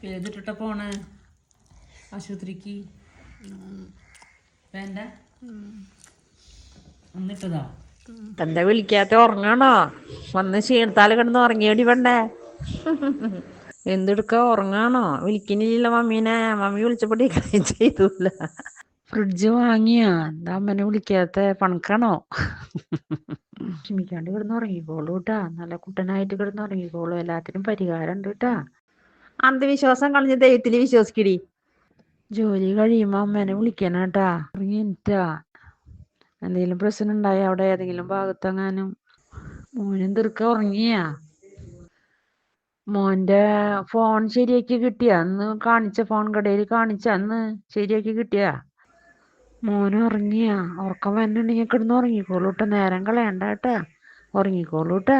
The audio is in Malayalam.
ഏതിട്ടിട്ട പോണ ആശുപത്രിക്ക്? വേണ്ട എന്നിട്ടതാ. എന്താ വിളിക്കാത്ത? ഉറങ്ങാണോ? വന്ന് ക്ഷീണത്താല് കിടന്ന് ഉറങ്ങിയോടി വേണ്ടേ? എന്തെടുക്ക? ഉറങ്ങാണോ? വിളിക്കുന്നില്ല മമ്മീനെ. മമ്മി വിളിച്ചപ്പോ ചെയ്തൂല. ഫ്രിഡ്ജ് വാങ്ങിയാ? എന്താ അമ്മനെ വിളിക്കാത്ത? പണക്കാണോ? ക്ഷമിക്കാണ്ട് കിടന്ന് ഉറങ്ങിക്കോളൂ കേട്ടാ. നല്ല കുട്ടനായിട്ട് കിടന്ന് ഉറങ്ങിക്കോളൂ. എല്ലാത്തിനും പരിഹാരം ഉണ്ട് കേട്ടാ. അന്ധവിശ്വാസം കളഞ്ഞ് ദൈവത്തിൽ വിശ്വസിക്കടി. ജോലി കഴിയുമ്പോ അമ്മേനെ വിളിക്കണം കേട്ടാ. ഉറങ്ങിട്ടാ. എന്തെങ്കിലും പ്രശ്നം ഉണ്ടായി അവിടെ ഏതെങ്കിലും ഭാഗത്തെങ്ങാനും? മോനും തീർക്ക ഉറങ്ങിയാ? മോന്റെ ഫോൺ ശരിയാക്കി കിട്ടിയാ? അന്ന് കാണിച്ച ഫോൺ കടയിൽ കാണിച്ച അന്ന് ശരിയാക്കി കിട്ടിയാ? മോനും ഉറങ്ങിയാ? ഉറക്കം വന്നിട്ടുണ്ടെങ്കിൽ കിടന്ന് ഉറങ്ങിക്കോളൂ കേട്ടാ. നേരം കളയണ്ട കേട്ടാ. ഉറങ്ങിക്കോളൂ കേട്ടാ.